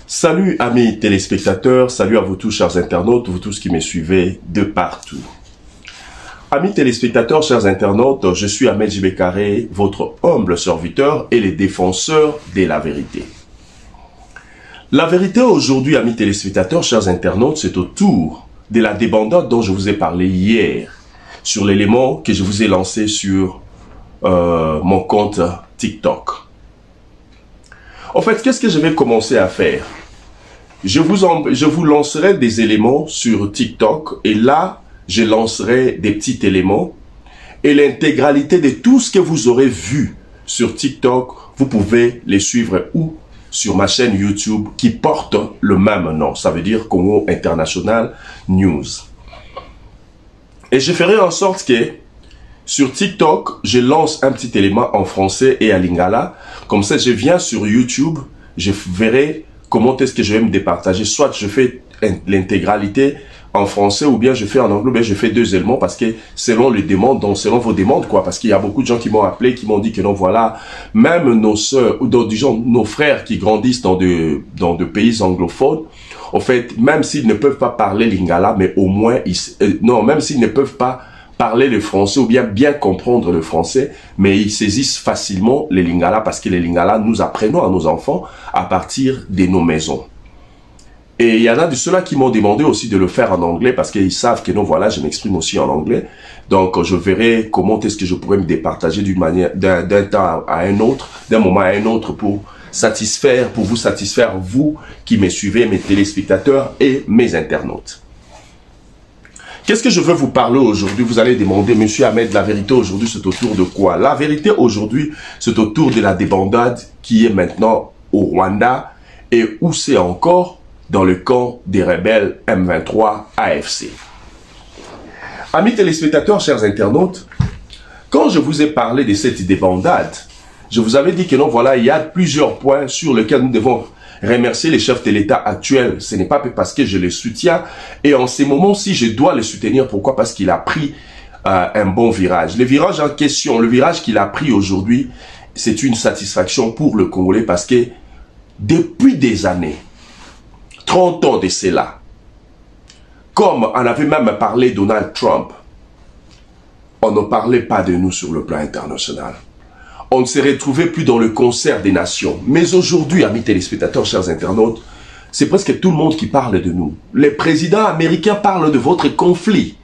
Salut amis téléspectateurs, salut à vous tous chers internautes, vous tous qui me suivez de partout. Amis téléspectateurs, chers internautes, je suis Ahmed JB Carré, votre humble serviteur et les défenseurs de la vérité. La vérité aujourd'hui, amis téléspectateurs, chers internautes, c'est autour de la débandade dont je vous ai parlé hier, sur l'élément que je vous ai lancé sur mon compte TikTok. En fait, qu'est-ce que je vais commencer à faire? Je vous lancerai des éléments sur TikTok et là, je lancerai des petits éléments et l'intégralité de tout ce que vous aurez vu sur TikTok, vous pouvez les suivre où? Sur ma chaîne YouTube qui porte le même nom. Ça veut dire Congo International News. Et je ferai en sorte que sur TikTok, je lance un petit élément en français et à lingala. Comme ça, je viens sur YouTube, je verrai comment est-ce que je vais me départager. Soit je fais l'intégralité en français ou bien je fais en anglais, bien je fais deux éléments parce que selon les demandes, donc selon vos demandes, quoi. Parce qu'il y a beaucoup de gens qui m'ont appelé, qui m'ont dit que non, voilà, même nos sœurs ou disons nos frères qui grandissent dans de pays anglophones, en fait, même s'ils ne peuvent pas parler lingala, mais au moins, non, même s'ils ne peuvent pas parler le français ou bien comprendre le français, mais ils saisissent facilement les lingala parce que les lingala, nous apprenons à nos enfants à partir de nos maisons. Et il y en a de ceux-là qui m'ont demandé aussi de le faire en anglais parce qu'ils savent que non, voilà, je m'exprime aussi en anglais. Donc, je verrai comment est-ce que je pourrais me départager d'une manière, d'un temps à un autre, d'un moment à un autre pour vous satisfaire, vous qui me suivez, mes téléspectateurs et mes internautes. Qu'est-ce que je veux vous parler aujourd'hui? Vous allez demander, Monsieur Ahmed, la vérité aujourd'hui, c'est autour de quoi? La vérité aujourd'hui, c'est autour de la débandade qui est maintenant au Rwanda et où c'est encore dans le camp des rebelles M23 AFC. Amis téléspectateurs, chers internautes, quand je vous ai parlé de cette débandade, je vous avais dit que non, voilà, il y a plusieurs points sur lesquels nous devons remercier les chefs de l'État actuels. Ce n'est pas parce que je les soutiens. Et en ces moments-ci, je dois les soutenir. Pourquoi? Parce qu'il a pris un bon virage. Le virage en question, le virage qu'il a pris aujourd'hui, c'est une satisfaction pour le Congolais parce que depuis des années, 30 ans de cela, comme on avait même parlé Donald Trump, on ne parlait pas de nous sur le plan international. On ne se retrouvait plus dans le concert des nations. Mais aujourd'hui, amis téléspectateurs, chers internautes, c'est presque tout le monde qui parle de nous. Les présidents américains parlent de votre conflit.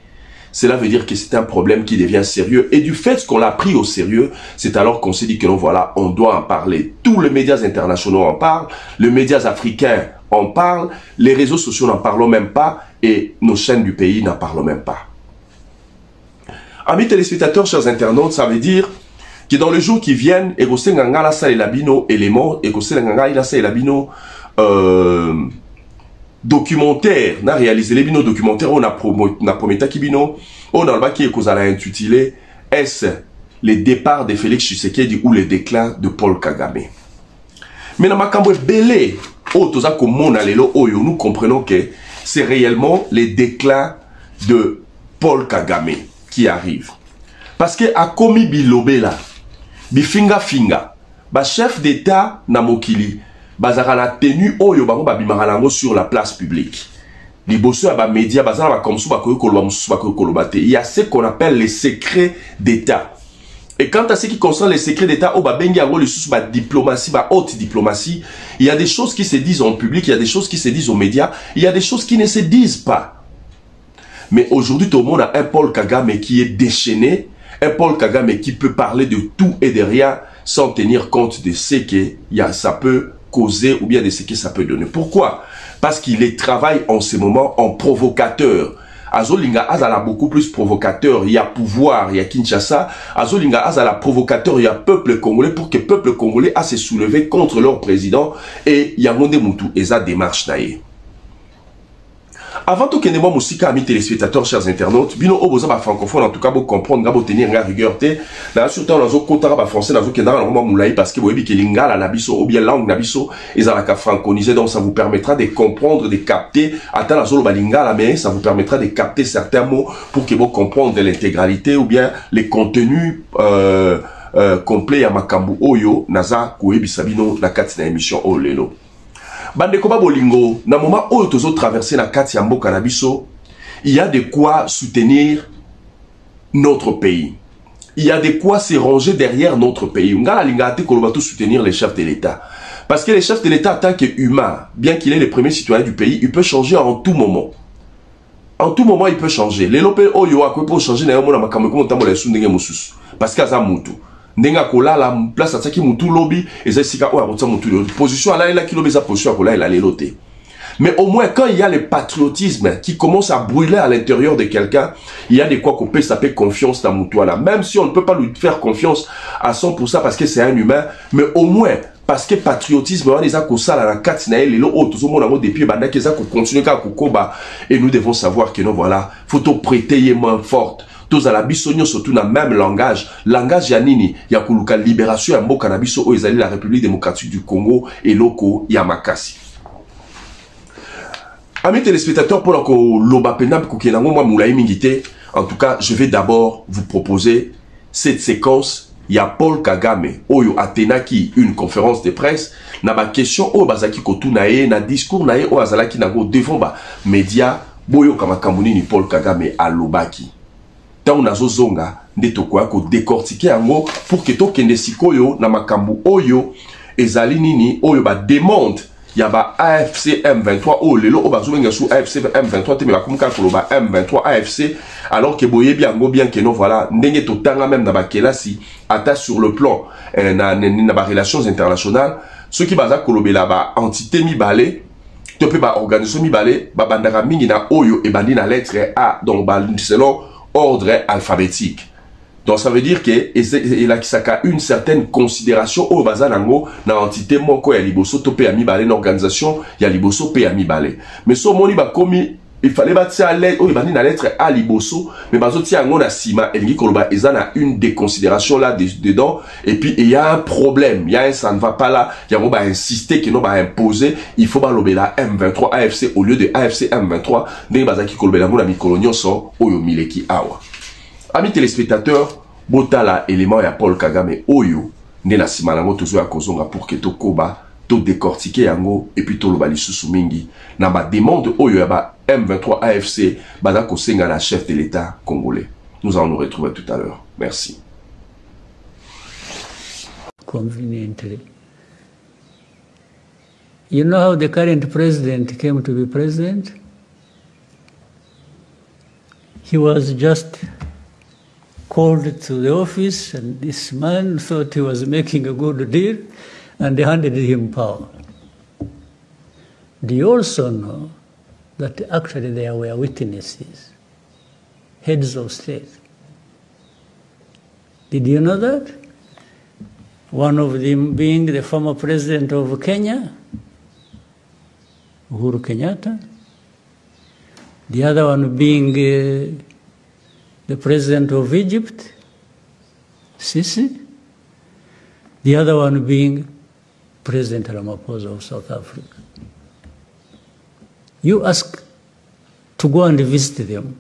Cela veut dire que c'est un problème qui devient sérieux. Et du fait qu'on l'a pris au sérieux, c'est alors qu'on s'est dit que non, voilà, on doit en parler. Tous les médias internationaux en parlent, les médias africains en parlent, les réseaux sociaux n'en parlent même pas et nos chaînes du pays n'en parlent même pas. Amis téléspectateurs, chers internautes, ça veut dire que dans les jours qui viennent, documentaire, on a réalisé les bino documentaires, on a promis kibino, on a qui est intitulé est-ce le départ de Félix Tshisekedi ou le déclin de Paul Kagame. Mais dans ma cambo belé, nous comprenons que c'est réellement le déclin de Paul Kagame qui arrive. Parce que à komi bilobe là, bifinga finga, ba chef d'État na mokili, bazara la tenue oyo bango ba bimarango sur la place publique. Liboso ya ba média bazara ba komsu ba koyo koloba mususu ba koyo koloba te. Il y a ce qu'on appelle les secrets d'État. Et quant à ce qui concerne les secrets d'État, oh bah bengi yango le sous ba diplomatie, ba haute diplomatie, il y a des choses qui se disent en public, il y a des choses qui se disent aux médias, il y a des choses qui ne se disent pas. Mais aujourd'hui, tout le monde a un Paul Kagame qui est déchaîné, un Paul Kagame qui peut parler de tout et de rien sans tenir compte de ce que ça peut causer ou bien de ce que ça peut donner. Pourquoi? Parce qu'il travaille en ce moment en provocateur. Azolinga Azala beaucoup plus provocateur, il y a pouvoir, il y a Kinshasa. Azolinga Azala provocateur, il y a peuple congolais pour que le peuple congolais a se soulever contre leur président et il y a monde Moutou et ça démarche naïe. Avant tout que nous musika amis téléspectateurs, chers internautes, bino oboza ba francophone en tout cas vous comprendre, vous tenir une rigueur té. Là surtout dans zo kotara ba français dans zo kenda normalement moulai parce que vous voyez que lingala na biso ou bien langue na biso ezalaka franconiser, donc ça vous permettra de comprendre, de capter attends la zolo ba lingala, mais ça vous permettra de capter certains mots pour que vous compreniez l'intégralité ou bien les contenus complet ya makambu oyo naza koyebisa bino na kati na émission oyo lelo. Bandeko ba bolingo, na moment oyo tozo traverser na kati ya mboka na biso, il y a de quoi soutenir notre pays. Il y a de quoi se ranger derrière notre pays. Ngala lingate koloba tout soutenir les chefs de l'État. Parce que les chefs de l'État, en tant qu'humain, bien qu'il est le premier citoyen du pays, il peut changer en tout moment. En tout moment, il peut changer. Les lopé oyo akwe pour changer na yomo na makambo ko motambo la sundenge mususu. Parce que aza mutu. Ndenga kola la place ataki mutu lobby eza sika oya motsa mutu lobby. Position ala ila ki lobby za position kola ila leloté. Mais au moins, quand il y a le patriotisme qui commence à brûler à l'intérieur de quelqu'un, il y a de quoi qu'on peut s'appeler confiance dans Moutouana. Même si on ne peut pas lui faire confiance à 100% parce que c'est un humain, mais au moins, parce que patriotisme, on les a la et nous devons savoir que nous, voilà, faut prêter main forte. Tous à la bisogno surtout dans le même langage. Langage yanini, yakuluka libération ya mboka na biso o ezali la République démocratique du Congo et loko Yamakasi. Amis téléspectateurs, pour en tout cas, je vais d'abord vous proposer cette séquence. Il y a Paul Kagame, Oyo Atenaki, une conférence de presse. Na ba question o bazaki kotu nae, na discours nae o azalaki nago devant ba média boyo kamakamuni ni Paul Kagame à Lobaki. Tant nazo zonga ndeto kwa ko décortiquer ango pour que to kende sikoyo na makambu oyo ezali nini oyo ba demande. Il y a ba AFC M23 oh lelo o bazumenga sous AFC M23 te me bakumka koloba M23 AFC alors que boye bien que non voilà ndenge to tanga même na ba kelasi ata sur le plan na ba relations internationales ceux qui baza kolobela ba entité mibale to pe ba organisation mibale ba bandaka mingi na oyo e bandi na lettre A donc ba selon ordre alphabétique. Donc ça veut dire que il a kisaka une certaine considération au bazanango na entité moko ya liboso to pe ya mibale na organisation ya liboso pe ya mibale. Mais so moni ba komi il fallait bâtir à l'aide, il bandi na lettre A liboso, mais bazo tia ngo na sima elingi koloba ezana une déconsidération là dedans et puis il y a un problème, il y a un ça ne va pas là, il y a on va insister que non va imposer, il faut ba lobela M23 AFC au lieu de AFC M23, ndenge bazaki kolobela ngo na mikolonyo so oyo mileki awa. Amis téléspectateurs, botala élément ya Paul Kagame oyo nde na sima nango tozo ya kozonga pour que tokoba to décortiquer yango et puis to loba lisusu mingi na ba demande oyo ya ba M23 AFC bada kosenga na chef de l'État congolais. Nous allons nous retrouver tout à l'heure. Merci. Conveniently. You know how the current president came to be president? He was just called to the office, and this man thought he was making a good deal, and they handed him power. Do you also know that actually there were witnesses, heads of state? Did you know that? One of them being the former president of Kenya, Uhuru Kenyatta, the other one being the president of Egypt, Sisi, the other one being President Ramaphosa of South Africa. You ask to go and visit them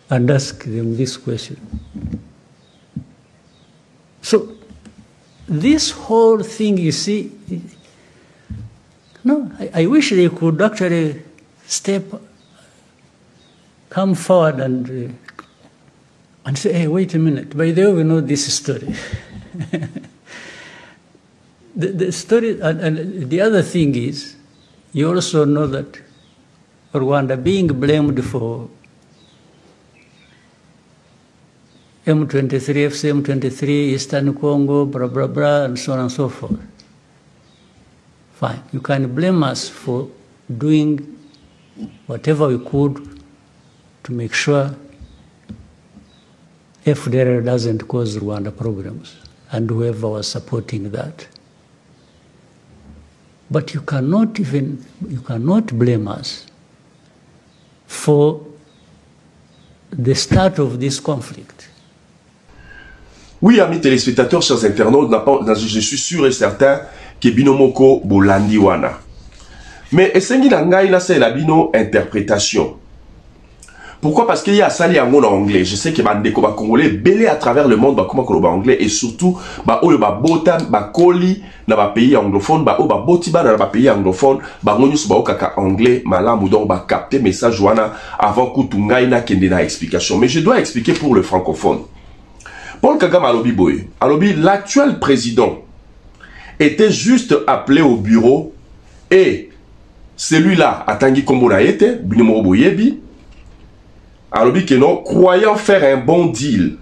and ask them this question. So this whole thing, you see, no, I wish they could actually come forward and say, hey, wait a minute, by the way, we know this story. the story, and the other thing is, you also know that Rwanda being blamed for M23, FC-M23, Eastern Congo, blah, blah, blah, and so on and so forth. Fine. You can blame us for doing whatever we could to make sure FDLR doesn't cause Rwanda problems, and whoever was supporting that. But you cannot blame us for the start of this conflict. Oui, amis téléspectateurs, chers internautes, je suis sûr et certain que Binomoko Bolandi wana. Mais esengi na ngai na c'est la bino interprétation. Pourquoi? Parce qu'il y a sali en anglais. Je sais que bandeko ba congolais belé à travers le monde ba comment ko ba anglais et surtout ba oyo ba botan ba koli na ba pays anglophone ba o ba botiba na ba pays anglophone ba ngonu so ba okaka anglais malamu donc ba capter message wana avant kutungai na kende na explication. Mais je dois expliquer pour le francophone. Paul Kagame alobi boy. Alobi l'actuel président était juste appelé au bureau et celui-là atangi kombo na yete binimo boyebi. Alobi que non, croyant faire un bon deal,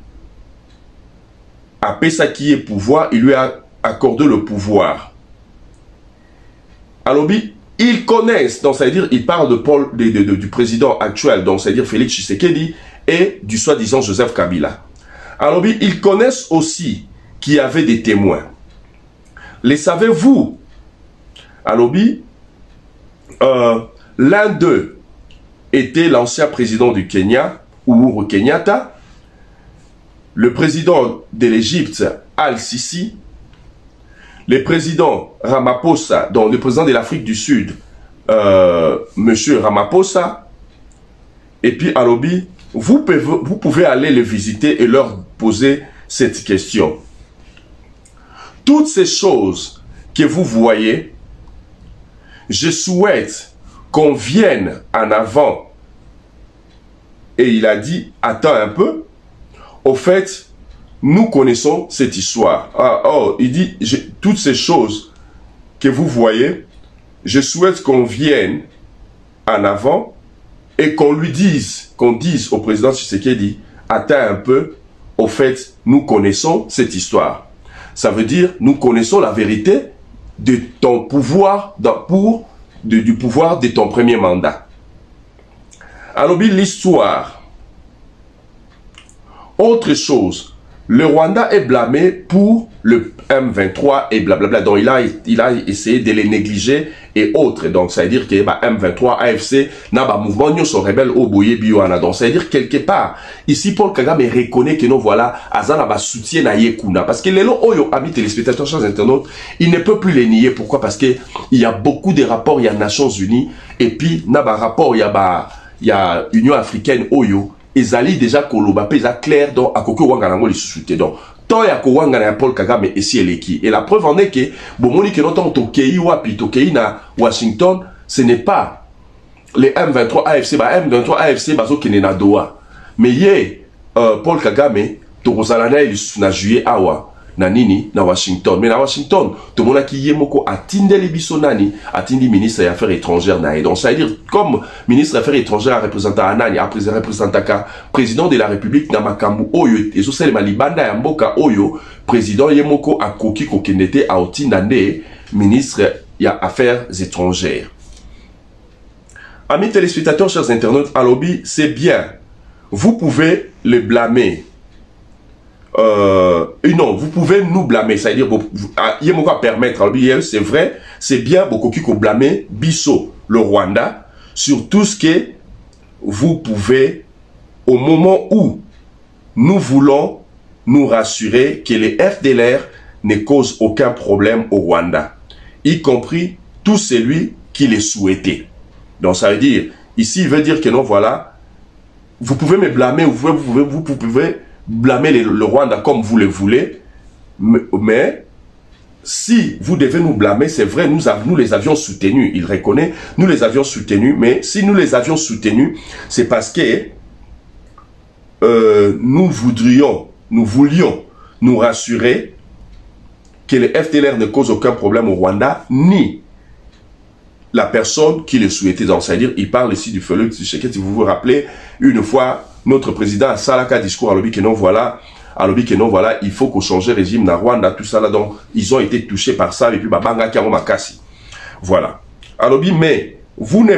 après ça qui est pouvoir, il lui a accordé le pouvoir. Alobi, ils connaissent, donc ça veut dire, il parle de du président actuel, donc ça veut dire Félix Tshisekedi et du soi-disant Joseph Kabila. Alobi, ils connaissent aussi qu'il y avait des témoins. Les savez-vous? Alobi, l'un d'eux était l'ancien président du Kenya, Uhuru Kenyatta, le président de l'Égypte, Al-Sisi, le président Ramaphosa, donc le président de l'Afrique du Sud, Monsieur Ramaphosa, et puis Alobi, vous pouvez aller les visiter et leur poser cette question. Toutes ces choses que vous voyez, je souhaite qu'on vienne en avant. Et il a dit, attends un peu, au fait, nous connaissons cette histoire. Il dit, toutes ces choses que vous voyez, je souhaite qu'on vienne en avant et qu'on lui dise, qu'on dise au président Tshisekedi, attends un peu, au fait, nous connaissons cette histoire. Ça veut dire, nous connaissons la vérité de ton pouvoir du pouvoir de ton premier mandat. Alors, l'histoire. Autre chose, le Rwanda est blâmé pour le M23 et blablabla. Donc, il a essayé de les négliger et autres. Donc, ça veut dire que M23, AFC, n'a pas mouvement, nous sommes rebelles au boye bioana. Donc, ça veut dire quelque part, ici, Paul Kagame reconnaît que nous voilà, Azana va soutien à Yekuna. Parce que les lots, amis téléspectateurs, chers internautes, il ne peut plus les nier. Pourquoi? Parce que il y a beaucoup de rapports, il y a Nations Unies, et puis, n'a pas rapport, il y a Union Africaine, Oyo. Ezali déjà koloba pesa clair donc akoko wanganango les sous-souté donc tant ya ko wangana ya Paul Kagame et si eleki et la preuve en est que bomoni que non to kei wapi to kei na Washington ce n'est pas les M23 AFC M23 AFC bazo kenena Doha mais yé Paul Kagame to kozalana il na juillet awa na nini na Washington mais na Washington to mona ki yemoko atindeli biso nani atindi ministre des affaires étrangères na donc ça veut dire comme ministre des affaires étrangères représentant anani après représentaka président de la République na makambu oyo ezo selema libanda ya mboka oyo président yemoko akoki kokendete a otindande ministre ya affaires étrangères. Amis téléspectateurs, chers internautes, alobi c'est bien, vous pouvez le blâmer. Non, vous pouvez nous blâmer, c'est-à-dire, il y a quoi permettre, c'est vrai, c'est bien, beaucoup qui blâmer Bisso, le Rwanda, sur tout ce que vous pouvez, au moment où nous voulons nous rassurer que les FDLR ne causent aucun problème au Rwanda, y compris tout celui qui les souhaitait. Donc ça veut dire, ici il veut dire que non, voilà, vous pouvez me blâmer, vous pouvez blâmer le Rwanda comme vous le voulez, mais si vous devez nous blâmer, c'est vrai, nous les avions soutenus, il reconnaît, nous les avions soutenus, mais si nous les avions soutenus, c'est parce que nous voulions nous rassurer que les FDLR ne causent aucun problème au Rwanda, ni la personne qui le souhaitait. Donc, c'est-à-dire, il parle ici du Félix Tshisekedi. Si vous vous rappelez, une fois, notre président a salaka discours à l'objet que non, voilà, il faut qu'on change le régime dans Rwanda, tout ça là. Donc, ils ont été touchés par ça, et puis, banga kiamo makasi. Voilà. Alors, mais, vous ne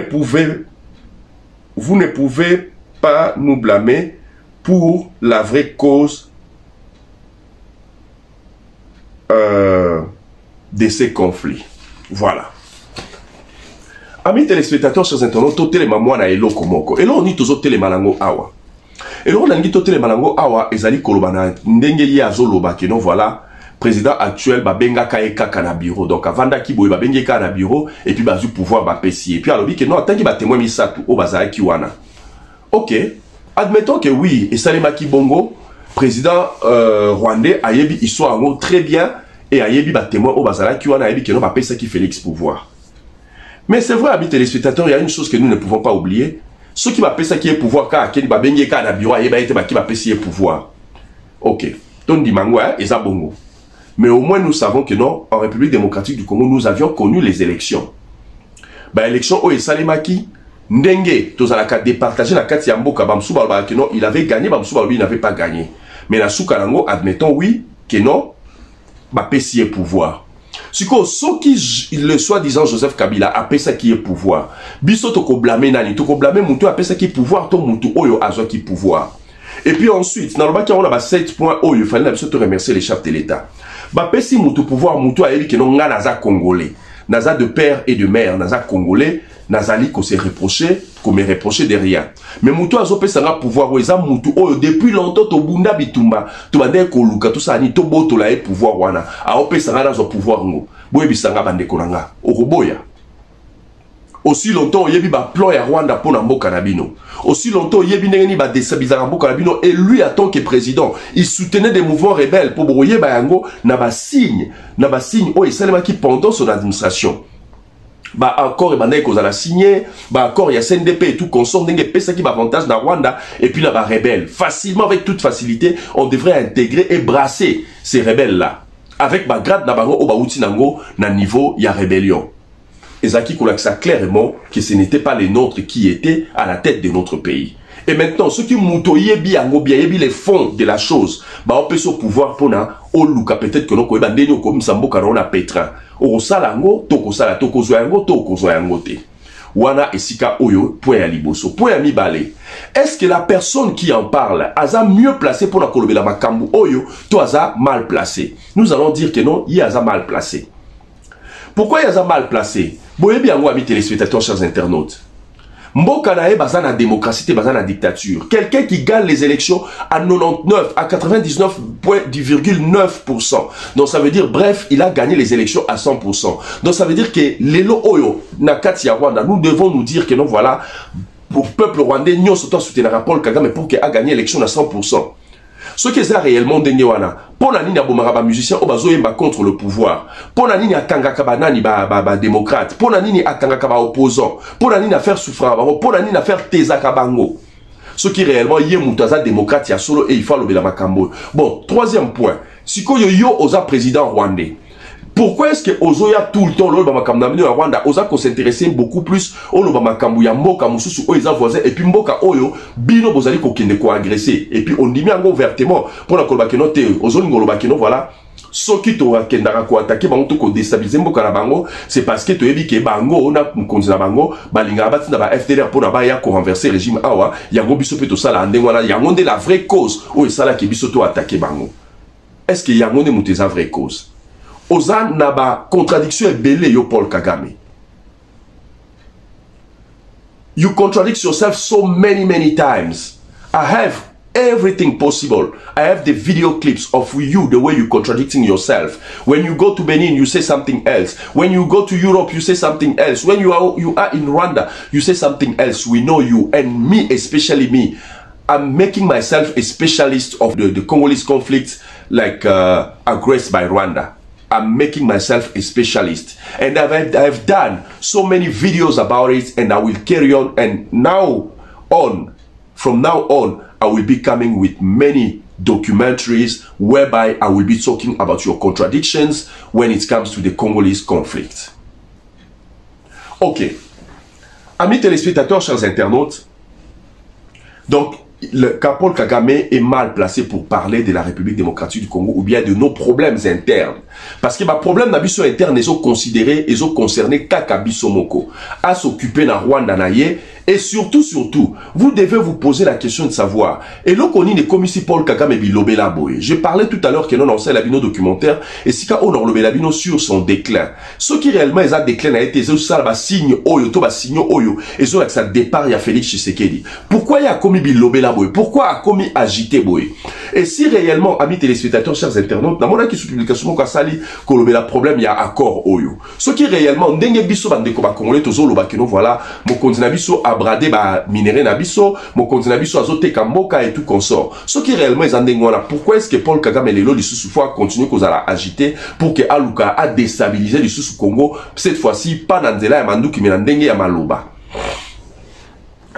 pouvez pas nous blâmer pour la vraie cause de ces conflits. Voilà. Amis téléspectateurs, chers internautes, tout téléma mwana eloko moko. Et là, on y tozo téléma nango awa. Et là, on a dit tout téléma nango awa, ezali kolobana, ndenge ye azoloba, que non, voilà, président actuel, benga kaeka kana bureau. Donc, avant d'akiboye, benga kana bureau, et puis, bazu pouvoir, pesi. Et puis, alors, que non, tant qu'il va témoin misatu, o bazara kiwana. Ok. Admettons que oui, et Salimaki Bongo, président rwandais, Ayebi, il soit en très bien, et Ayebi ba témoin au Bazala qui a Ayebi qui n'a pas payé ça qui Félix pouvoir. Mais c'est vrai, amis téléspectateurs, il y a une chose que nous ne pouvons pas oublier. Ceux qui m'appellent ça qui est pouvoir, car qui va baigner car la bureau, qui va payer pouvoir. Ok. Donc, dit Mangwa, et ça bongo. Mais au moins, nous savons que non, en République démocratique du Congo, nous avions connu les élections. Bah, élection, oh, et Salimaki, Ndenge, tous à la carte départagée, la carte Yamboka, Bamsouba, que non, il avait gagné, Bamsouba, lui, il n'avait pas gagné. Mais la Soukalango, admettons, oui, que non, bah, payer pouvoir. Ce qui le soi-disant Joseph Kabila appelle ça qui est pouvoir. Biso toko blâmer nani, toko blâmer Moutou appelle ça qui est pouvoir, ton Moutou oyo azo qui pouvoir. Et puis ensuite, dans le bas on a 7 points oyo, il fallait absolument remercier les chefs de l'État. Bah pesi Moutou pouvoir, Moutou a dit que non nga naza congolais, naza de père et de mère, naza congolais, nazali qu'on s'est reproché, qu'on me reproché de rien. Mais Moutou a zopé ça pouvoir oyo, Moutou oyo depuis longtemps to bunda bitumba, to bande koluka tout ça ni to boto la pouvoir wana, a opé ça na zo pouvoir ngo. Boye bisanga bande konanga, okoboya. Aussi longtemps yebi ba plan ya Rwanda pour mboka na bino. Aussi longtemps yebi ndengeni ba déstabiliser mboka na bino, et lui en tant que président, il soutenait des mouvements rebelles pour broyer ba yango na ba signe oh Salema qui pendant son administration. Bah encore et bandé qu'on a signé, bah encore il y a CNDP et tout consort n'engage pas ça qui avantage dans Rwanda et puis là bah rebelle facilement avec toute facilité on devrait intégrer et brasser ces rebelles là avec bah grade na bango au bauti nango na niveau il y a rébellion. Et ça qui ça clairement que ce n'était pas les nôtres qui étaient à la tête de notre pays. Et maintenant ceux qui moutoyé bien les fonds de la chose bah on peut se pouvoir pour na au luka peut-être que non ko bandé no comme samboka na pétrin. Osalango, toko sala, toko zoyango te. Wana esika oyo, point à liboso, point à mibale. Est-ce que la personne qui en parle a mieux placé pour la kolobela makambu oyo, to a mal placé? Nous allons dire que non, il a mal placé. Pourquoi il a mal placé? Boye bien, amis téléspectateurs, chers internautes. Mboka na baza na démocratie, baza na dictature. Quelqu'un qui gagne les élections à 99, à 99,9%. Donc ça veut dire, bref, il a gagné les élections à 100%. Donc ça veut dire que lelo oyo na kati ya Rwanda, nous devons nous dire que non, voilà, pour le peuple rwandais, nous sommes soutenir Paul Kagame pour qu'il a gagné l'élection à 100%. Ce qui est réellement dengewana, pour la ligne à musicien, au bazo yemba contre le pouvoir. Pour la ligne à Kangakabanani ba démocrate. Pour la ligne à Kangakaba opposant. Pour la ligne à faire souffrance. Pour la ligne à faire Tezakabango. Ce qui réellement yé moutaza démocrate ya solo et il faut le makambo. Bon, troisième point. Si ko yo oza président rwandais. Pourquoi est-ce que Ozoya tout le temps l'Olba Makambu à Rwanda, Oza qu'on s'intéressait beaucoup plus au Loba Makambu ya Mboka Mususu Oza voisin et puis Mboka Oyo Bino Bozali ko kende ko agresser et puis on dit bien ouvertement pour la kolba keno te Ozoni ngoloba keno voilà ce qui to kendara ko attaquer bango to ko déstabiliser Mboka na bango c'est parce que to yebi ke bango ona konzi na bango balinga bati na ba FDLR pour na ba ya ko renverser régime awa ya ngo biso pe to sala ndengwana ya ngonde la vraie cause o sala ke biso to attaquer bango. Est-ce que ya ngonde muteza vraie cause? Oza naba contradiction belé yo Paul Kagame. You contradict yourself so many times. I have everything possible. I have the video clips of you, the way you contradicting yourself. When you go to Benin, you say something else. When you go to Europe, you say something else. When you are in Rwanda, you say something else. We know you, and me, especially me. I'm making myself a specialist of the Congolese conflict, like aggressed by Rwanda. I'm making myself a specialist, and I've done so many videos about it, and I will carry on. And from now on, I will be coming with many documentaries whereby I will be talking about your contradictions when it comes to the Congolese conflict. Ok, amis téléspectateurs, chers internautes, donc le Paul Kagame est mal placé pour parler de la République démocratique du Congo ou bien de nos problèmes internes. Parce que les problèmes internes sont considérés et sont concernés Kaka Bisomoko à s'occuper dans Rwanda naye. Et surtout, vous devez vous poser la question de savoir. Et là, on est comme ici Paul Kagame bilobela boy. Je parlais tout à l'heure que non on sait la bino documentaire et si quand on a lobela bino sur son déclin. Ce qui réellement est un déclin a été ça ba signe oyo to ba signe oyo et ça avec sa départ il y a Félix Tshisekedi. Pourquoi il y a commis bilobela boy? Pourquoi a commis agité boy? Et si réellement amis téléspectateurs, chers internautes, dans mon qui sous publication ko sali ko lobela problème il y a accord oyo. Ce qui réellement ndenge biso bande ko ba congolais tozo loba que non voilà mon continent biso brader ba minéraux na biso, mon continent biso azote kamboka et tout consort. Ce qui réellement est en dengona, pourquoi est-ce que Paul Kagame lelo lisusu fois continuer qu'on a agité pour que Aluka a déstabilisé lisusu Congo, cette fois-ci pas dans nzela ya manduki mais dans ndenge ya maloba.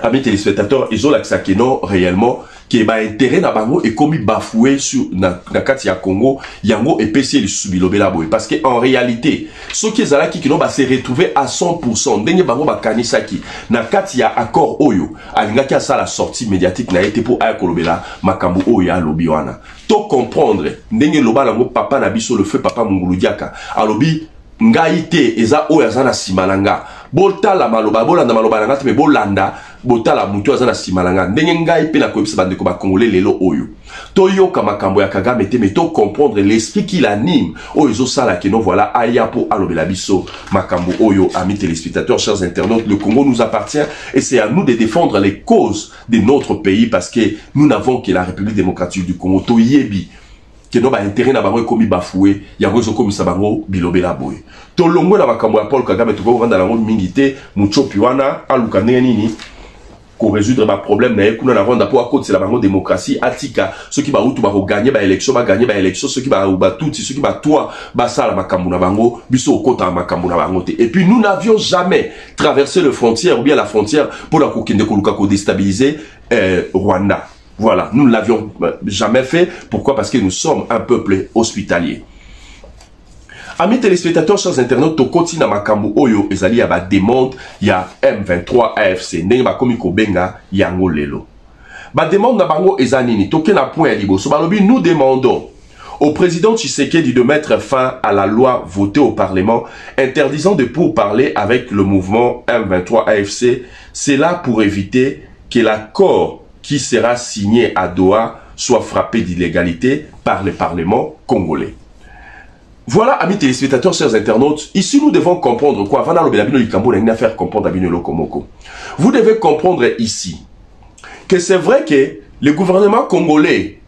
Amis téléspectateurs, ils ont l'accès que non réellement que ba intérêt na bango et comme bafoué sur na kati ya Congo yango epesi li subilobela boy parce que en réalité ce qui ezala qui no ba se retrouver à 100% ndenge bango ba kanisa ki na kati ya accord oyo alinga ki asa la sortie médiatique na été pour akolobela makambo oyo ya lobi wana to comprendre ndenge loba lango papa na biso le feu papa Mungulu Diaka alobi ngai te eza oyo azana simalanga botala maloba bolanda maloba na ngati me bolanda botala mutu azana simalanga ndenge ngai pe na koyebisa bandeko ba congolais lelo oyo toyoka makambo ya Kagame te mais to comprendre l'esprit qui l'anime oyo ezosala ke no voilà aya po alobela biso makambo oyo. Amis téléspectateurs, chers internautes, le Congo nous appartient et c'est à nous de défendre les causes de notre pays parce que nous n'avons que la République démocratique du Congo to yebi que no ba intérêt na bango komi bafoué yango zo komi sabango bilobela boy to longo na makambo ya Paul Kagame to ko randa lango mingité muchopi wana aluka nini ko résoudre ba problème na ekuna na randa po akoti la bango démocratie atika ceux qui ba utu ba gagner ba élection ceux qui ba tuti ceux qui ba toi ba sala makambo na bango biso okota makambo na bango te. Et puis nous n'avions jamais traversé le frontière ou bien la frontière pour la kokende ko luka ko déstabiliser Rwanda. Voilà, nous ne l'avions jamais fait. Pourquoi? Parce que nous sommes un peuple hospitalier. Amis téléspectateurs, chers internautes, to continue makambo oyo ezali ya ba demande ya M23 AFC. Ndenge ba komi ko benga yango lelo. Ba demande na bango ezanini. Toke na point ya liboso. Balobi, nous demandons au président Tshisekedi de mettre fin à la loi votée au Parlement interdisant de pourparler avec le mouvement M23 AFC. C'est là pour éviter que l'accord qui sera signé à Doha soit frappé d'illégalité par le Parlement congolais. Voilà, amis téléspectateurs, chers internautes, ici nous devons comprendre quoi? Vous devez comprendre ici que c'est vrai que le gouvernement congolais,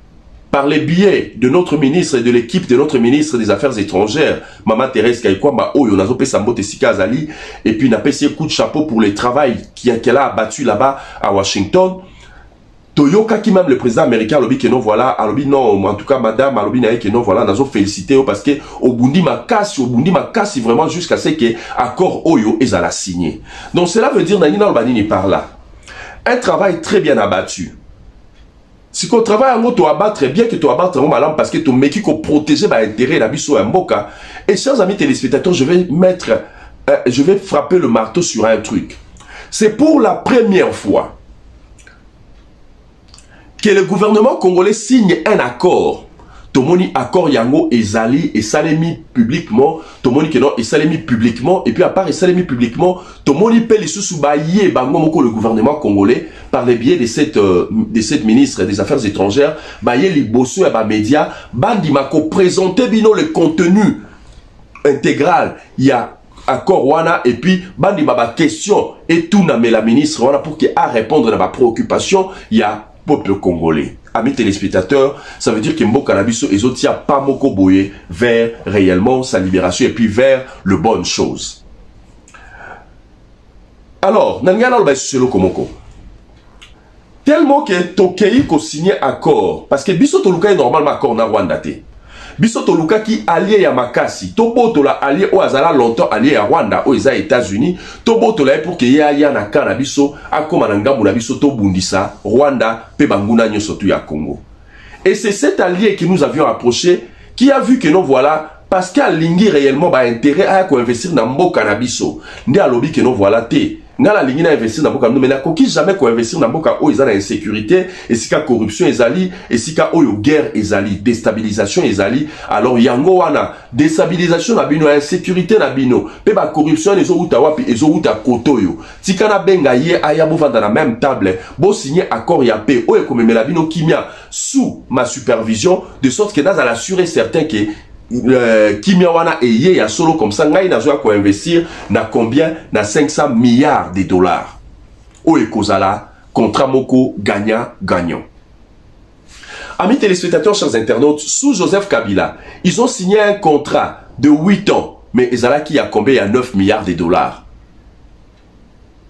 par les biais de notre ministre et de l'équipe de notre ministre des Affaires étrangères, Maman Thérèse Kaikwamba, Oyo, Nazope Sambote Sika Azali, et puis n'a pas essayé coup de chapeau pour le travail qu'elle a abattu là-bas à Washington. Toyoka qui même le président américain alobi que non voilà alobi non en tout cas madame alobi na que non voilà nazo félicité parce que au bundi makasi vraiment jusqu'à ce que accord oyo ezala signé. Donc cela veut dire nani na banini par là un travail très bien abattu. Si qu'on travaille en to abattre bien que to abattre malam parce que to meki ko protéger ba intérêt la biso mboka. Et chers amis téléspectateurs, je vais frapper le marteau sur un truc. C'est pour la première fois que le gouvernement congolais signe un accord. Tomoni accord yango ezali et salemi publiquement. Tomoni que non et salemi publiquement et puis à part et salemi publiquement, tomoni pe les sous-baillé bango moko le gouvernement congolais par le biais de cette ministre des Affaires étrangères, baillé les bosso et ba média, bandi mako présenter bino le contenu intégral. Il y a accord wana et puis bandi baba question et tout na mais la ministre wana pour qu'il a répondre à ma préoccupation, il y a peuple congolais. Amis téléspectateurs, ça veut dire que Mboka Nabiso ezotia pas moko boye vers réellement sa libération et puis vers le bonne chose. Alors, nangana lo selo komoko. Tellement que tokei ko signer accord parce que biso toluka normalement accord na Rwanda te. Biso toluka ki allié ya makasi, toboto la allié o azala longtemps allié à Rwanda o eza États-Unis, toboto la pour que ya na kana biso akoma na ngambu na biso to bundisa Rwanda pe banguna nyoso tu ya Congo. Et c'est cet allié que nous avions approché qui a vu que non voilà parce qu'alingi réellement ba intérêt à ko investir na mboka na biso. Ndi alobi que non voilà te. Ngala lingi na investir na mboka mais na koki jamais ko investir na mboka o ezala insécurité et sika corruption ezali et sika oyo guerre ezali déstabilisation ezali alors yango wana déstabilisation na bino insécurité na bino pe ba corruption ezo uta wapi ezo uta kotoyo tika na benga ye aya bovanda na même table bo signer accord ya paix oyo komemela bino kimia sous ma supervision de sorte que dans à l'assurer certain que Kimia wana eye ya solo comme ça ngai nazo ko investir na combien na 500 milliards de dollars. Oye kozala contrat moko gagnant. Amis téléspectateurs, chers internautes, sous Joseph Kabila, ils ont signé un contrat de 8 ans, mais ezala qui a combien à 9 milliards de dollars.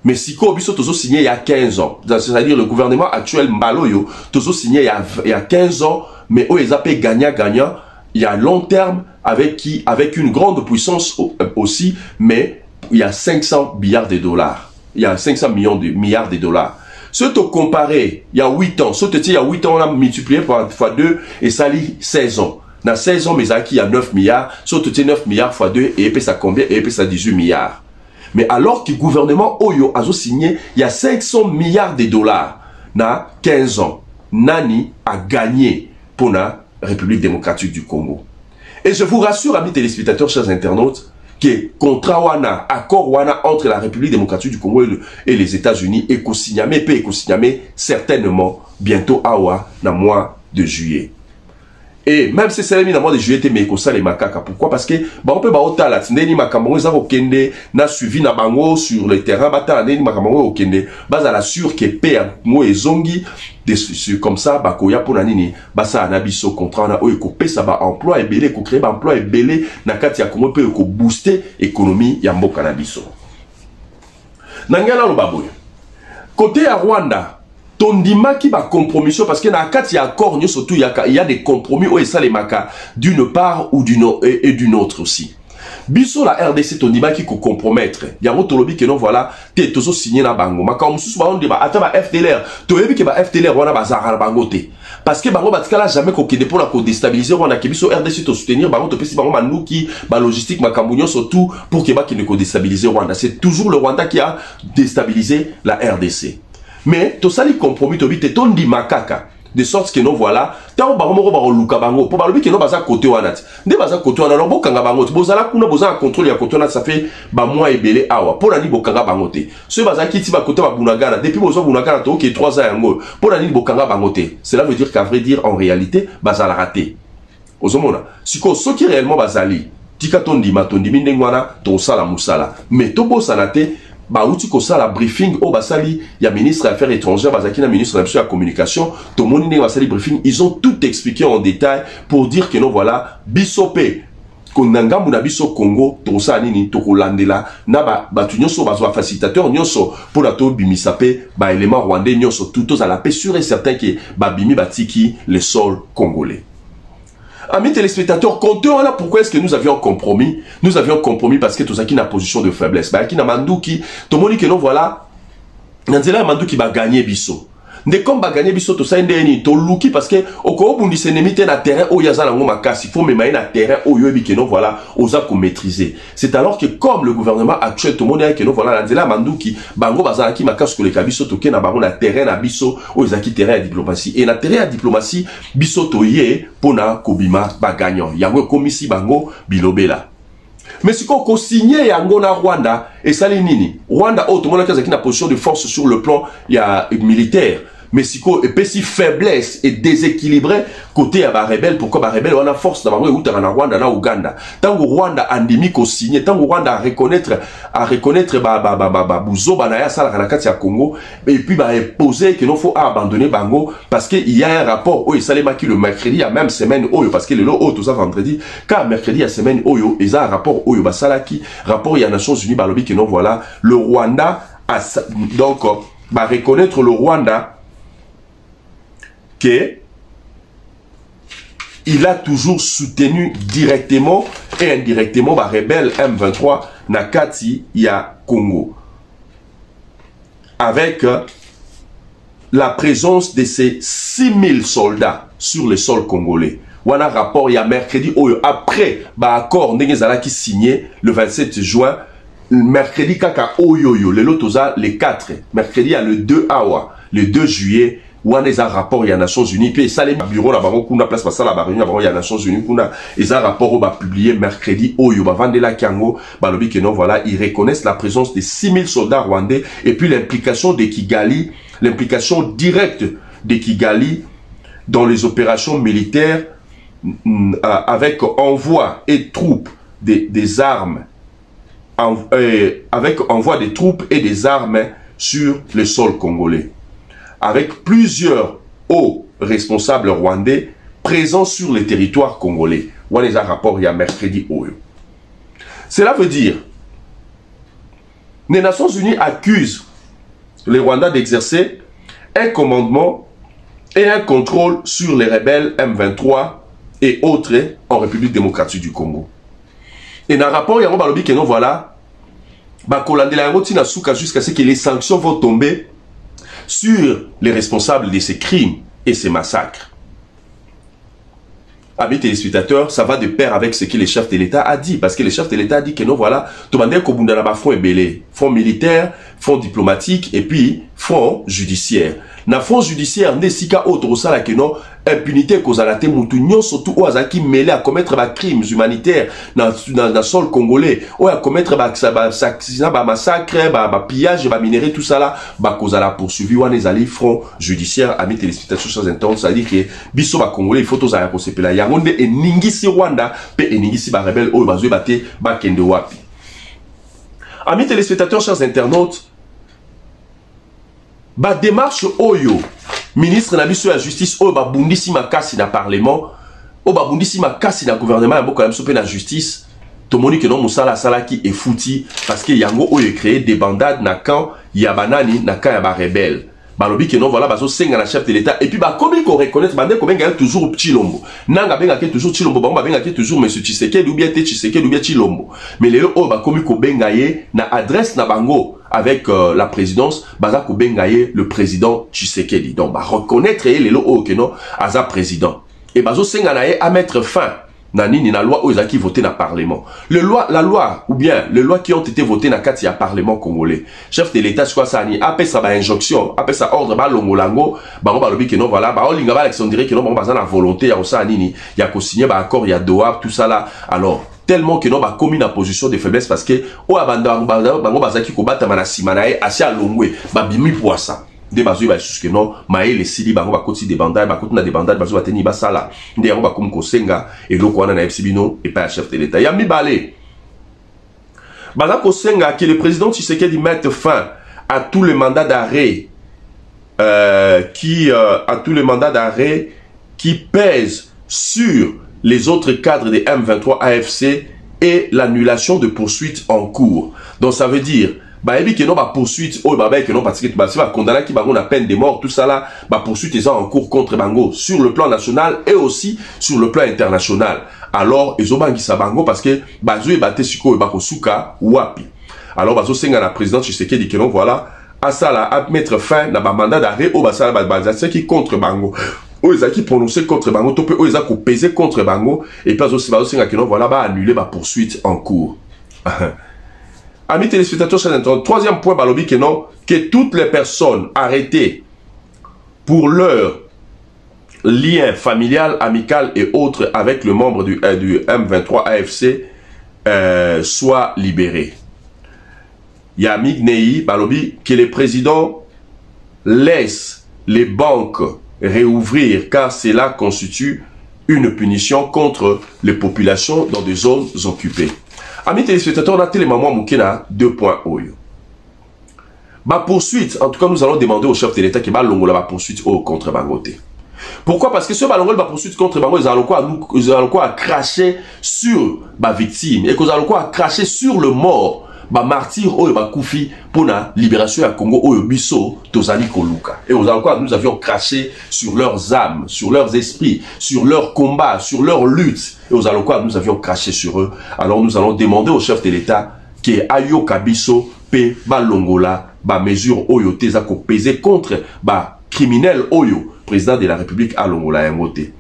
Mais si Biso Tozo signé il y a 15 ans, c'est-à-dire le gouvernement actuel Mbaloyo, Tozo signé il y a 15 ans, mais où ils appellent gagnant-gagnant, il y a long terme avec une grande puissance aussi, mais il y a 500 milliards de dollars. Il y a 500 milliards de dollars. Ce que comparé, il y a 8 ans, il y a 8 ans, on a multiplié par x2 et ça lit 16 ans. Dans 16 ans, mais il y a 9 milliards, surtout 9 milliards x 2 et puis ça combien? Et puis ça 18 milliards. Mais alors que le gouvernement Oyo a signé, il y a 500 milliards de dollars dans 15 ans. Nani a gagné pour la République démocratique du Congo. Et je vous rassure, amis téléspectateurs, chers internautes, que contrat wana, accord wana entre la République démocratique du Congo et les États-Unis est co-signé certainement bientôt awa dans le mois de juillet. Et même si c'est le mois de juillet, mais ça les macaques. Pourquoi? Parce que on peut pas la tindeni makambo za okende na suivi na bango sur le terrain bata ndeni makambo okende baza la sûr que père mo ezongi comme ça bakoya pour nini basa na biso contrat na oyo ko pesa ba emploi ebele ko créer ba emploi ebele na kati ya Congo pe ko booster économie ya mboka na biso. Nangala lo baboyo. Côté à Rwanda, tondima qui va compromission parce que dans quatre il y a accord surtout il y a des compromis où ça les maka d'une part ou d'une autre aussi. Biso la RDC tondima qui compromettre. Il y a autre lobby que non voilà t'es toujours signé na bango. Maka on sous on débat attends ba FDLR. To yebi que ba FDLR wana bazara bango te. Parce que bango batika la jamais ko kende pour la ko déstabiliser on a que biso RDC to soutenir bango to pesi bango manuki ba logistique makambunyo surtout pour que ba qui ne ko déstabiliser Rwanda. C'est toujours le Rwanda qui a déstabilisé la RDC. Mais tout ça les compromis to bite tondi makaka de sorte que non voilà tant bango ba luka bango pour balobi que non baza côté wana nde baza côté wana lo bokanga bango bozala kuna boza contrôle ya côté wana ça fait ba mois ebele awa pour nani bokanga bango te ce baza kiti ba côté ba bunagana depuis bozo bunagana to que 3 ans yango pour nani bokanga bango te cela veut dire qu'à vrai dire en réalité bazala raté ozomona siko ce qui réellement bazali tika tondi ndengwana to sala musala mais to bosana te ba outi ko ça la briefing au basali ya ministre des affaires étrangères bazaki na ministre de la communication to moni ne basali briefing ils ont tout expliqué en détail pour dire que non voilà bisope konanga muna biso Congo to ça nini to kolandela na ba tu nyonso bazwa facilitateur nyonso pour la to bimisape ba élément rwandais nyonso tout à la paix sûr et certain que ba bimi batiki le sol congolais. Amis téléspectateurs, comptons là pourquoi est-ce que nous avions compromis. Nous avions compromis parce que tout ça qui n'a position de faiblesse. Bah qui n'a mandouki, tout le monde que non voilà. Nanzela mandouki va gagner biso. Ne comme va gagner biso tout ça ndeni to luki parce que au ko bundi se nemite na terrain o yazala ngoma kasi faut même na terrain o yobi que non voilà osa ko maîtriser. C'est alors que comme le gouvernement actuel tout le monde que non voilà nanzela mandouki bango bazala ki makasi ko le kabiso to ke na bango na terrain na biso o ezaki terrain à diplomatie et na terrain à diplomatie biso to ye pona kobima ba gagnant. Yango komisi bango bilobela. Mais si on signe yango na Rwanda et ça les nini Rwanda tout le monde qui a position de force sur le plan militaire. Mais si on est si faiblesse et déséquilibré côté à rebelle pourquoi ba rebelle on a force dans na Rwanda na Uganda tant que Rwanda endémique ko signé tant que Rwanda à reconnaître ba buzo banaya sala kana kati ya Congo et puis ba imposer que non faut abandonner bango parce que il y a un rapport où ça qui le mercredi à même semaine oyo parce que le lot tout ça vendredi car mercredi à semaine oyo ils a un rapport oyo ba sala qui rapport il y a Nations Unies ba lobi que non voilà le Rwanda a donc ba reconnaître le Rwanda que il a toujours soutenu directement et indirectement la rebelle M23 Nakati ya Congo avec la présence de ces 6000 soldats sur le sol congolais. On a un rapport il y a mercredi après l'accord Ndengezala qui signé le 27 juin mercredi kaka oyoyo le lotoza le 4 mercredi à le 2 awa le 2 juillet où on a un rapport il y a Nations Unies puis ça les bureaux là bas kuna place pas ça la réunion il y a Nations Unies kuna ils un rapport au va publier mercredi oyo va vendre la Kiango ba lobi que non voilà ils reconnaissent la présence de 6000 soldats rwandais et puis l'implication de Kigali l'implication directe de Kigali dans les opérations militaires avec envoi et troupes des armes avec envoi des troupes et des armes sur le sol congolais avec plusieurs hauts responsables rwandais présents sur le territoire congolais. On a un rapport il y a mercredi oyo. Cela veut dire les Nations Unies accusent le Rwanda d'exercer un commandement et un contrôle sur les rebelles M23 et autres en République démocratique du Congo. Et dans le rapport, il y a un balobi qui voilà, jusqu'à ce que les sanctions vont tomber sur les responsables de ces crimes et ces massacres. Amis téléspectateurs, ça va de pair avec ce que le chef de l'État a dit. Parce que le chef de l'État a dit que non, voilà, tout le monde a front ébélé, front militaire, front diplomatique et puis front judiciaire. Na front judiciaire, n'est si qu'à autre ça que non, impunité cause à la témoutunion, surtout aux qui mêlés à commettre des crimes humanitaires dans le sol congolais, ou à commettre des assassinats, des massacres, des pillages, des minéraux, tout ça là, cause à la poursuivi, ou à les alliés front judiciaire, amis téléspectateurs sur intenses, c'est-à-dire que biso ba congolais, il faut tous à procéder là. Yangonde et ningisi Rwanda, pe et ningisi ba rebelle, ou bazoué bate, ba kende wapi. Amis téléspectateurs, chers internautes, ba démarche oyo ministre na biso ya justice oyo ba bundisi makasi na parlement oyo ba bundisi makasi na gouvernement ya mboka na biso pe na justice tomoni ke non musala salaki e fouti parce que yango oyo créé des bandades na camp ya banani na camp ya ba rebelle balobi ke non voilà bazo senga na chef de l'état et puis ba komi ko reconnaître bande ko benga toujours Chilombo nanga benga ke toujours Chilombo ba benga ke toujours monsieur Tshisekedi ou bien Tshisekedi ou bien Chilombo mais lelo oyo ba komi ko benga ye na adresse na bango avec la présidence, baza ko bengaye le président Tshisekedi. Donc, ba reconnaître les lo que non, aza président. Et bazo senganaye à mettre fin na nini na loi aux qui voté na parlement. La loi ou bien les lois qui ont été votées na kati ya parlement congolais. Chef de l'état soit ça ni après ça ba injonction, après ça ordre ba longolango, ba ba lobi que non voilà, ba olinga ba élection dirait que non baza na volonté ya ça nini, ya ko signer ba accord ya Doha tout ça là. Alors tellement que non ba commis en position de faiblesse parce que o abanda bango bazaki ko bata mana simanae asi alongwe ba bimi poisa de bazo ba que non maé les sili bango ba koti de bandai ba koti na de bandai bazo bateni ba sala nde yango ba komi ko senga et loko wana na FCBino et pas chef de l'état ya mi balé baza ko senga que le président Tshisekedi mette fin à tout le mandat d'arrêt qui pèse sur les autres cadres des M23 AFC et l'annulation de poursuites en cours. Donc ça veut dire, bah que non bah poursuite, oh bah que non parce que bah si bah condamné qui bah on a peine de mort tout ça là, bah poursuite ils sont en cours contre Bango sur le plan national et aussi sur le plan international. Alors ils ont bangi ça Bango parce que bah zo baté siko et bah kosuka wapi. Alors bah zo senga la présidente Tshisekedi dit que non voilà à ça là à mettre fin na bah mandat d'arrêt au bah ça bah c'est qui contre Bango. Oza qui prononcé contre Bango, topé Oza qui pesé contre Bango, et puis aussi voilà, bah annuler ma poursuite en cours. Amis téléspectateurs, troisième point, balobi que non, que toutes les personnes arrêtées pour leur lien familial, amical et autres avec le membre du M23 AFC soient libérées. Yamik Nei, balobi, que les présidents laissent les banques réouvrir car cela constitue une punition contre les populations dans des zones occupées. Amis téléspectateurs, on a tellement moukena 2 points oyo. Ma poursuite, en tout cas nous allons demander au chef de l'État qui va longola ma poursuite au contre Bangote. Pourquoi? Parce que ce ballon va poursuite contre Bango, ils allont quoi à cracher sur ma victime et qu'ils allons quoi à cracher sur le mort. Ba martyr oyo ba koufi pour la libération à Congo oyo biso tozali koluka et nous avions craché sur leurs âmes, sur leurs esprits, sur leurs combats, sur leurs luttes et nous avions craché sur eux. Alors nous allons demander au chef de l'État que ayo kabiso pe ba longola ba mesure oyo teza ko peser contre ba criminel oyo président de la République à longola yangote.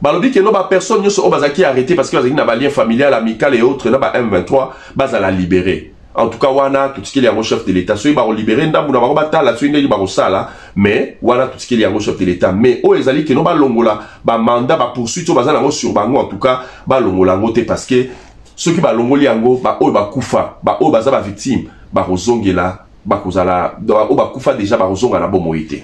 Balobi que non ba personne ne sont arrêté parce que y a un lien familial, amical et autres, na ba M23 bas à la libérer. En tout cas, wana tout ce qui est en chef de l'État, soit ils libérer, ndambu na ba batala, soit ils ba sala, mais wana tout ce qui est en chef de l'État, mais o ezali que non ba longola, ba mandat ba poursuite o bazana sur bango en tout cas, ba longola ngote parce que ceux qui ba longoli yango ba o ba kufa, ba o baza ba victime, ba rozongela, ba kozala, o ba kufa déjà ba rozonga na bomoité.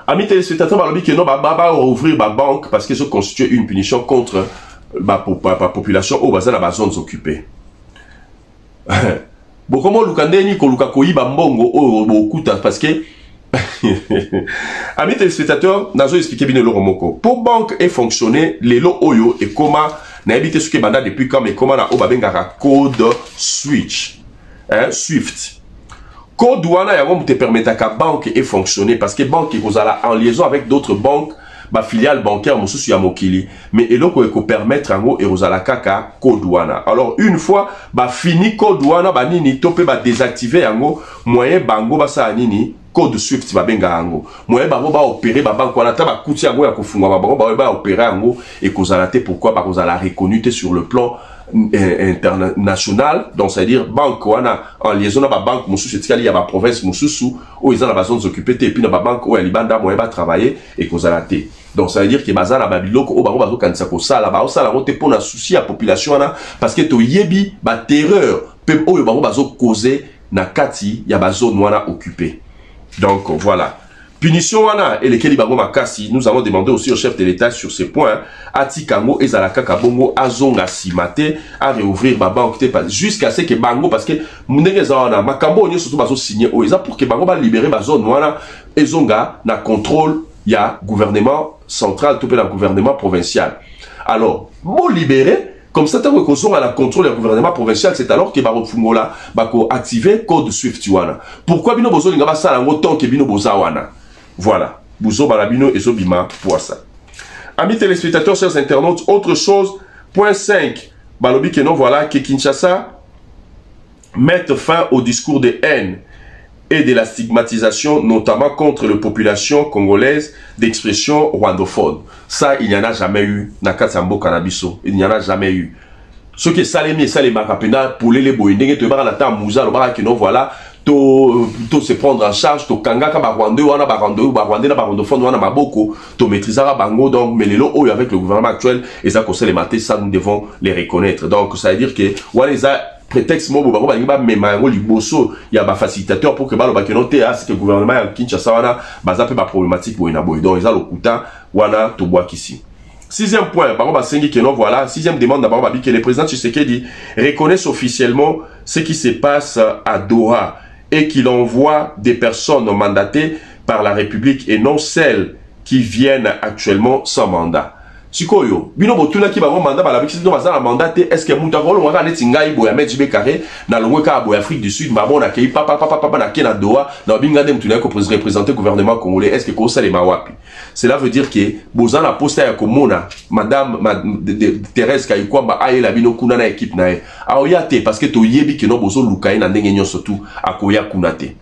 Amis téléspectateurs, balobi que non ba ouvrir ba banque parce que ça constitue une punition contre la population au bazar dans les zones occupées. Bon comment lukandeni ko lukakoyi ba mbongo o bokuta parce que amis téléspectateurs, nazo expliquer bien le romoko. Pour banque et fonctionner, les lo oyo et comment na habité ce que banda depuis quand mais comment na o ba bengaka code switch. Hein, Swift. code douane yango te permettre que banque et fonctionner parce que banque est en liaison avec d'autres banques ba filiale bancaire mosusu ya mokili mais eloko eko permettre yango erozala kaka code douane. Alors une fois ba fini code douane ba nini to pe ba désactiver yango moyen bango ba sa nini code Swift ba benga yango moyen bango ba opérer ba banque wana ta ba kuti yango ya kofunga ba bango ba opérer yango ekozala te pourquoi ba kozala reconnu sur le plan international, donc c'est-à-dire banque wana en liaison na ba banque mususu tikali ya ba province mususu où ils ont la zones occupées et puis na ba banque où libanda moyen ba travailler et kozala te. Donc ça veut dire que baza na babiloko o bango bazo kanisa ko sala ba o sala ngote pour na souci à population wana parce que to yebi ba terreur pe o bango bazo causer na kati ya ba zone wana occupée. Donc voilà. Punition wana et lesquels bango makasi, nous avons demandé aussi au chef de l'État sur ces points. Atikango et Zalaka Kabongo azonga simate à réouvrir ba banque jusqu'à ce que bango parce que munenge zawana makambo nyo surtout bazo signer o eza pour que bango ba libérer ba zone wana ezonga na contrôle ya gouvernement central tout pe la gouvernement provincial. Alors, mo libérer comme ça, tant que nous la contrôle du gouvernement provincial, c'est alors que Baro Fungola va activer code Swift wana. Pourquoi bino bozo linga ba sala ngo tant que bino boza wana. Voilà. Bouzo balabino et zobima pour ça. Amis téléspectateurs, chers internautes, autre chose, point 5. Balobi que non, voilà, que Kinshasa mette fin au discours de haine et de la stigmatisation, notamment contre la population congolaise d'expression rwandophone. Ça, il n'y en a jamais eu. Nakatambo Kanabiso, il n'y en a jamais eu. Ce qui est salé, ça les marapena pour les boyendenge, te bara la ta mouza, le bara que non, voilà. To se prendre en charge, to kangaka ba rwandais wana ba rwandais na ba rwandophone wana maboko, to maîtrisera bango donc mais les lots avec le gouvernement actuel et ça conseille les mater ça nous devons les reconnaître. Donc ça veut dire que voilà les prétexte mo ba ba mema ngo liboso ya ba facilitateur pour que ba lo ba kenote à ce que le gouvernement ya Kinshasa wana ba zape ba problématique boy na boy. Donc ils a lokuta wana to bois ici. Sixième point, voilà. Sixième demande d'abord, que le président Tshisekedi reconnaisse officiellement ce qui se passe à Doha et qu'il envoie des personnes mandatées par la République et non celles qui viennent actuellement sans mandat. Sikoyo, bino botuna ki bango mandat bala bikisi no bazala mandat est-ce que muta ko longa neti ngai boya Medjibe Carré na longwe ka boya Afrique du Sud mabon na kei papa na kena Doha na binga dem tuna ko représenter gouvernement congolais est-ce que ko sale mawapi. Cela veut dire que bozana posta ya komona madame Thérèse Kayikwamba ayela bino kuna na équipe na e aoyate parce que to yebi que no bozo lukai na ndenge nyonso tu akoya kunate.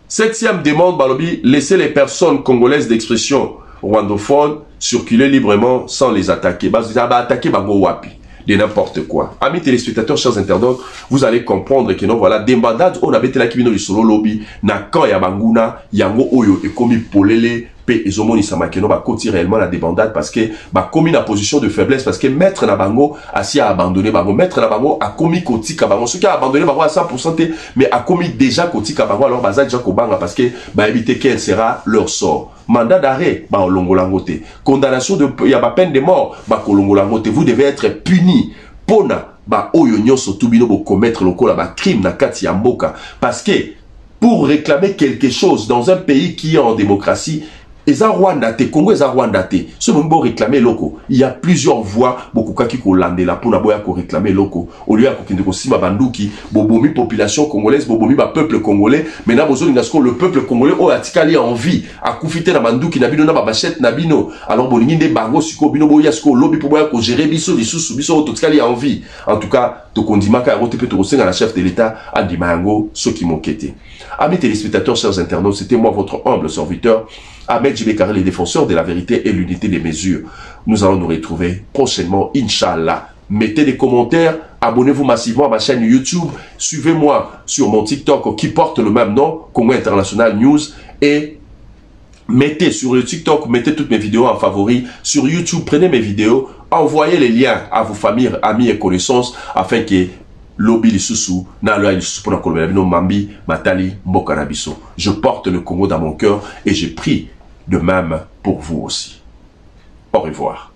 Septième demande balobi laisser les personnes congolaises d'expression rwandophones circuler librement sans les attaquer. Attaquer de n'importe quoi. Amis téléspectateurs, chers internautes, vous allez comprendre que non, voilà, des bandades, on avait été là qui vient du solo lobby, na quand ya banguna, yango oyo, et comme polele, pe ezomoni samakeno, ba koti réellement la débandade parce que, ba commis la position de faiblesse parce que maître na bango, assis à abandonner bango, maître na bango, a commis koti kabango, ce qui a abandonné bango à 100%, mais a commis déjà koti kabango, alors baza déjà kobanga parce que, ba éviter quel sera leur sort. Mandat d'arrêt, bah longolangote. Condamnation de, y a pas peine de mort, bah longolangote. Vous devez être puni. Pona, bah oyo surtout bino bo commettre le crime na kati ya mboka. Parce que pour réclamer quelque chose dans un pays qui est en démocratie, Eza Rwanda te, Congo eza Rwanda te. Ce moment pour réclamer loko, il y a plusieurs voies beaucoup kaki ko landela pour na boya ko réclamer loko. Au lieu à kokende ko sima banduki, bobomi population congolaise, bobomi ba peuple congolais, maintenant bozo ngasko le peuple congolais o atikali en vie, a koufité na banduki na bino na ba bachette na bino. Alors bolingi nde bango siko bino boya sko lobby pour boya ko gérer biso lisusu biso to tikali en vie. En tout cas, to kondimaka rote pe to rosenga la chef de l'État andima yango ceux qui m'ont quitté. Amis téléspectateurs, chers internautes, c'était moi votre humble serviteur Medjibe Carré, les défenseurs de la vérité et l'unité des mesures. Nous allons nous retrouver prochainement, Inch'Allah. Mettez des commentaires, abonnez-vous massivement à ma chaîne YouTube, suivez-moi sur mon TikTok qui porte le même nom, Congo International News, et mettez sur le TikTok, mettez toutes mes vidéos en favori. Sur YouTube, prenez mes vidéos, envoyez les liens à vos familles, amis et connaissances, afin que lobby lisusu na loa lisusu pour na kolobela bino mambi matali mboka na biso. Je porte le Congo dans mon cœur et je prie de même pour vous aussi. Au revoir.